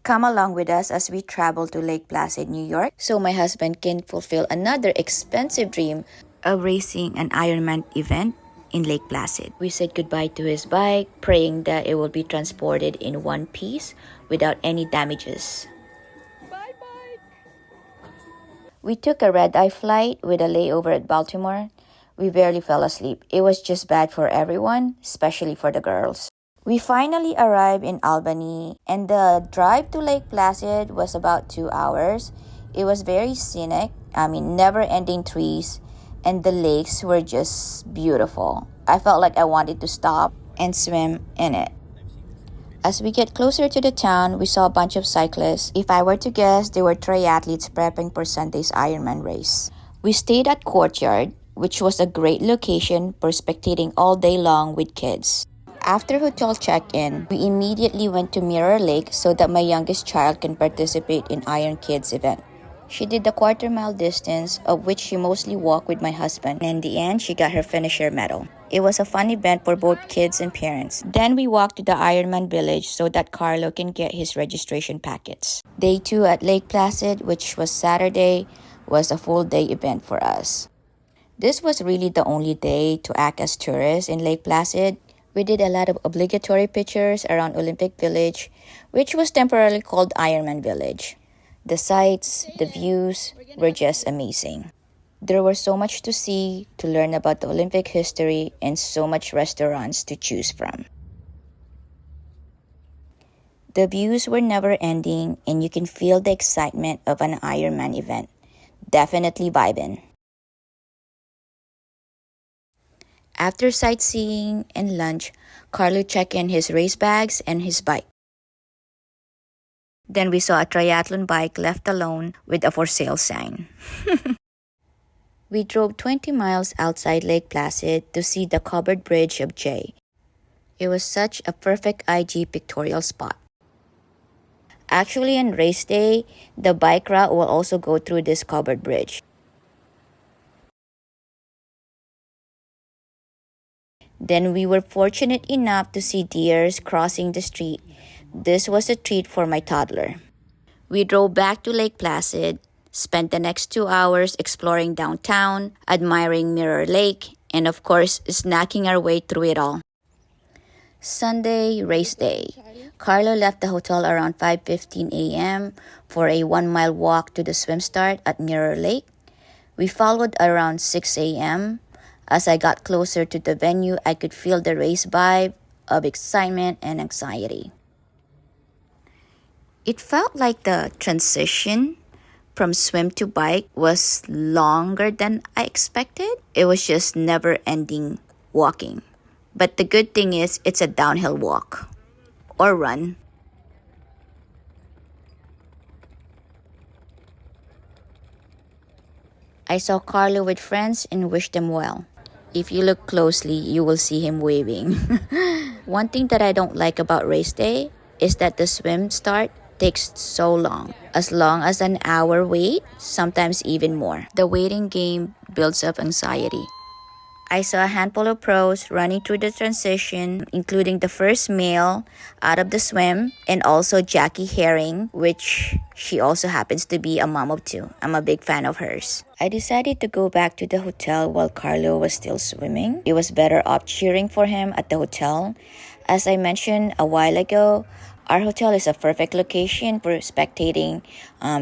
Come along with us as we travel to Lake Placid, New York, so my husband can fulfill another expensive dream of racing an Ironman event in Lake Placid. We said goodbye to his bike, praying that it will be transported in one piece without any damages. Bye bye. We took a red-eye flight with a layover at Baltimore. We barely fell asleep. It was just bad for everyone, especially for the girls. We finally arrived in Albany, and the drive to Lake Placid was about 2 hours. It was very scenic, never-ending trees, and the lakes were just beautiful. I felt like I wanted to stop and swim in it. As we get closer to the town, we saw a bunch of cyclists. If I were to guess, they were triathletes prepping for Sunday's Ironman race. We stayed at Courtyard, which was a great location for spectating all day long with kids. After hotel check-in, we immediately went to Mirror Lake so that my youngest child can participate in Iron Kids event. She did the quarter-mile distance, of which she mostly walked with my husband, and in the end, she got her finisher medal. It was a fun event for both kids and parents. Then we walked to the Ironman Village so that Carlo can get his registration packets. Day 2 at Lake Placid, which was Saturday, was a full-day event for us. This was really the only day to act as tourists in Lake Placid. We did a lot of obligatory pictures around Olympic Village, which was temporarily called Ironman Village. The sights, the views were just amazing. There was so much to see, to learn about the Olympic history, and so much restaurants to choose from. The views were never ending, and you can feel the excitement of an Ironman event. Definitely vibing. After sightseeing and lunch, Carlo checked in his race bags and his bike. Then we saw a triathlon bike left alone with a for sale sign. We drove 20 miles outside Lake Placid to see the covered bridge of Jay. It was such a perfect IG pictorial spot. Actually, on race day, the bike route will also go through this covered bridge. Then we were fortunate enough to see deers crossing the street. This was a treat for my toddler. We drove back to Lake Placid, spent the next 2 hours exploring downtown, admiring Mirror Lake, and of course, snacking our way through it all. Sunday, race day. Carlo left the hotel around 5:15 a.m. for a 1-mile walk to the swim start at Mirror Lake. We followed around 6 a.m. As I got closer to the venue, I could feel the race vibe of excitement and anxiety. It felt like the transition from swim to bike was longer than I expected. It was just never-ending walking. But the good thing is it's a downhill walk or run. I saw Carlo with friends and wished them well. If you look closely, you will see him waving. One thing that I don't like about race day is that the swim start takes so long as an hour wait, sometimes even more. The waiting game builds up anxiety. I saw a handful of pros running through the transition, including the first male out of the swim, and also Jackie Herring, which she also happens to be a mom of 2. I'm a big fan of hers. I decided to go back to the hotel while Carlo was still swimming. It was better off cheering for him at the hotel. As I mentioned a while ago, our hotel is a perfect location for spectating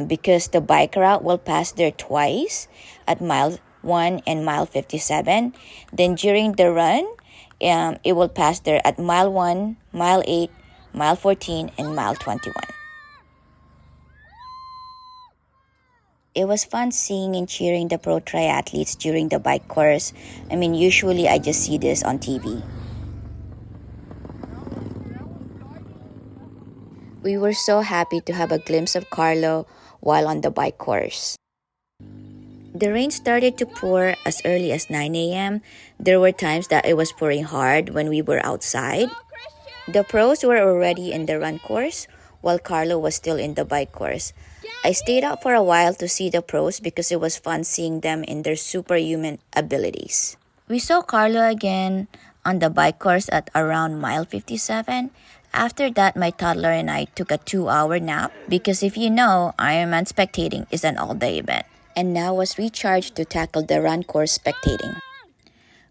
because the bike route will pass there twice at mile 1 and mile 57. Then during the run, it will pass there at mile 1, mile 8, mile 14, and mile 21. It was fun seeing and cheering the pro triathletes during the bike course. Usually I just see this on TV. We were so happy to have a glimpse of Carlo while on the bike course. The rain started to pour as early as 9 a.m. There were times that it was pouring hard when we were outside. The pros were already in the run course, while Carlo was still in the bike course. I stayed out for a while to see the pros because it was fun seeing them in their superhuman abilities. We saw Carlo again on the bike course at around mile 57. After that, my toddler and I took a 2-hour nap because if you know, Ironman spectating is an all-day event. And now was recharged to tackle the run course spectating.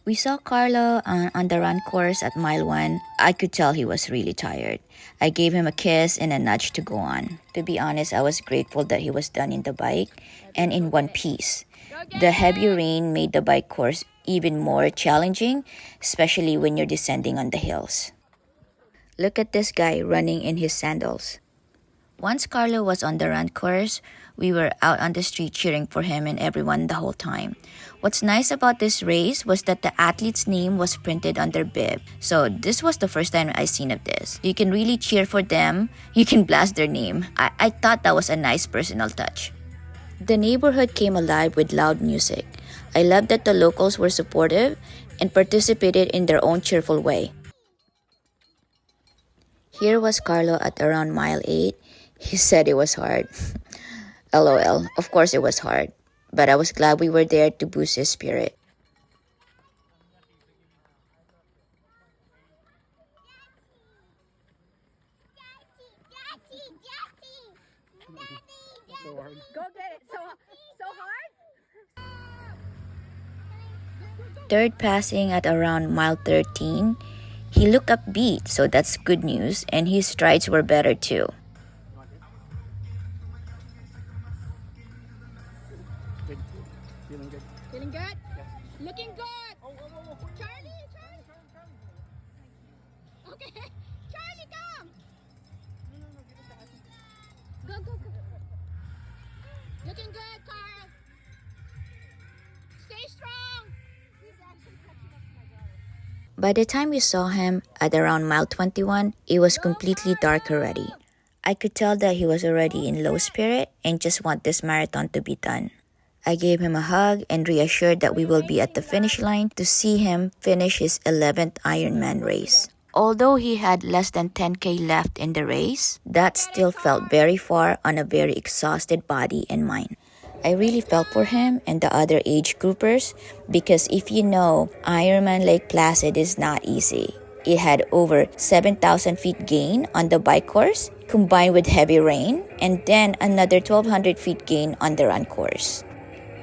We saw Carlo on the run course at mile 1. I could tell he was really tired. I gave him a kiss and a nudge to go on. To be honest, I was grateful that he was done in the bike and in one piece. The heavy rain made the bike course even more challenging, especially when you're descending on the hills. Look at this guy running in his sandals. Once Carlo was on the run course, we were out on the street cheering for him and everyone the whole time. What's nice about this race was that the athlete's name was printed on their bib. So this was the first time I seen of this. You can really cheer for them. You can blast their name. I thought that was a nice personal touch. The neighborhood came alive with loud music. I loved that the locals were supportive and participated in their own cheerful way. Here was Carlo at around mile 8. He said it was hard. LOL, of course it was hard. But I was glad we were there to boost his spirit. Go get it. So hard? Third passing at around mile 13. He looked upbeat, so that's good news, and his strides were better too. Feeling good? Feeling good? Yes. Looking good. Charlie. Okay. Charlie, come. Go. Looking good, Carl. Stay strong. He's actually catching up to my daughter. By the time we saw him at around mile 21, it was completely dark already. I could tell that he was already in low spirit and just want this marathon to be done. I gave him a hug and reassured that we will be at the finish line to see him finish his 11th Ironman race. Although he had less than 10K left in the race, that still felt very far on a very exhausted body and mind. I really felt for him and the other age groupers because if you know, Ironman Lake Placid is not easy. It had over 7,000 feet gain on the bike course combined with heavy rain and then another 1,200 feet gain on the run course.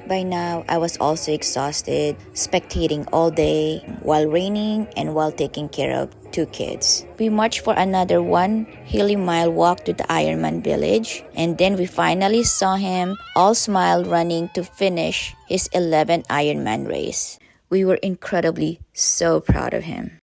By now, I was also exhausted, spectating all day while raining and while taking care of 2 kids. We marched for another 1 hilly mile walk to the Ironman village, and then we finally saw him all smile running to finish his 11th Ironman race. We were incredibly so proud of him.